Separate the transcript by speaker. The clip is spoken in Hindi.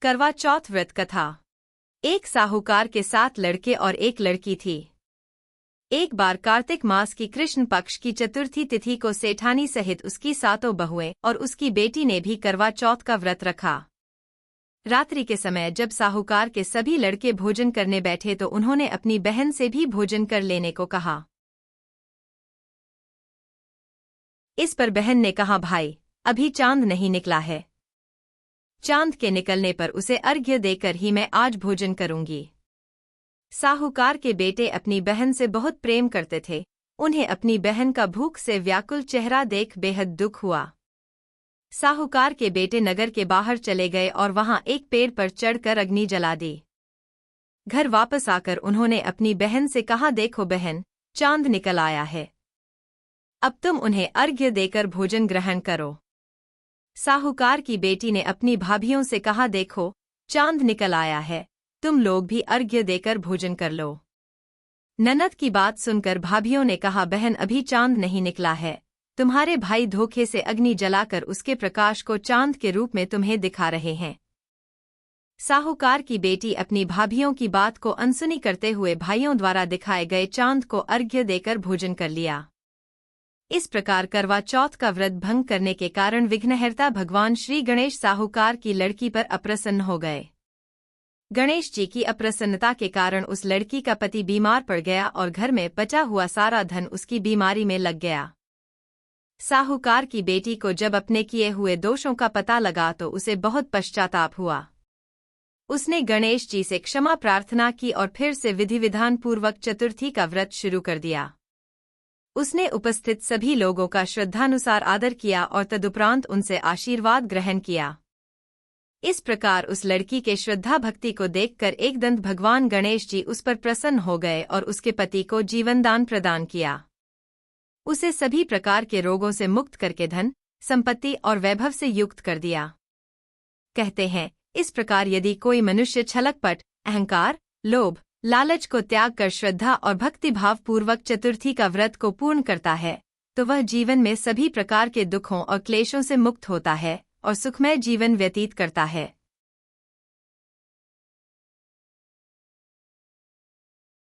Speaker 1: करवा चौथ व्रत कथा। एक साहूकार के 7 लड़के और एक लड़की थी। एक बार कार्तिक मास की कृष्ण पक्ष की चतुर्थी तिथि को सेठानी सहित उसकी 7 बहुएं और उसकी बेटी ने भी करवा चौथ का व्रत रखा। रात्रि के समय जब साहूकार के सभी लड़के भोजन करने बैठे तो उन्होंने अपनी बहन से भी भोजन कर लेने को कहा। इस पर बहन ने कहा, भाई अभी चांद नहीं निकला है, चांद के निकलने पर उसे अर्घ्य देकर ही मैं आज भोजन करूंगी। साहूकार के बेटे अपनी बहन से बहुत प्रेम करते थे। उन्हें अपनी बहन का भूख से व्याकुल चेहरा देख बेहद दुख हुआ। साहूकार के बेटे नगर के बाहर चले गए और वहां एक पेड़ पर चढ़कर अग्नि जला दी। घर वापस आकर उन्होंने अपनी बहन से कहा, देखो बहन, चांद निकल आया है, अब तुम उन्हें अर्घ्य देकर भोजन ग्रहण करो। साहूकार की बेटी ने अपनी भाभियों से कहा, देखो चांद निकल आया है, तुम लोग भी अर्घ्य देकर भोजन कर लो। ननद की बात सुनकर भाभियों ने कहा, बहन अभी चांद नहीं निकला है, तुम्हारे भाई धोखे से अग्नि जलाकर उसके प्रकाश को चांद के रूप में तुम्हें दिखा रहे हैं। साहूकार की बेटी अपनी भाभियों की बात को अनसुनी करते हुए भाइयों द्वारा दिखाए गए चांद को अर्घ्य देकर भोजन कर लिया। इस प्रकार करवा चौथ का व्रत भंग करने के कारण विघ्नहर्ता भगवान श्री गणेश साहूकार की लड़की पर अप्रसन्न हो गए। गणेश जी की अप्रसन्नता के कारण उस लड़की का पति बीमार पड़ गया और घर में बचा हुआ सारा धन उसकी बीमारी में लग गया। साहूकार की बेटी को जब अपने किए हुए दोषों का पता लगा तो उसे बहुत पश्चाताप हुआ। उसने गणेश जी से क्षमा प्रार्थना की और फिर से विधि विधान पूर्वक चतुर्थी का व्रत शुरू कर दिया। उसने उपस्थित सभी लोगों का श्रद्धानुसार आदर किया और तदुपरांत उनसे आशीर्वाद ग्रहण किया। इस प्रकार उस लड़की के श्रद्धा भक्ति को देखकर एकदंत भगवान गणेश जी उस पर प्रसन्न हो गए और उसके पति को जीवनदान प्रदान किया। उसे सभी प्रकार के रोगों से मुक्त करके धन, संपत्ति और वैभव से युक्त कर दिया। कहते हैं, इस प्रकार यदि कोई मनुष्य छलकपट, अहंकार, लोभ, लालच को त्याग कर श्रद्धा और भक्तिभाव पूर्वक चतुर्थी का व्रत को पूर्ण करता है तो वह जीवन में सभी प्रकार के दुखों और क्लेशों से मुक्त होता है और सुखमय जीवन व्यतीत करता है।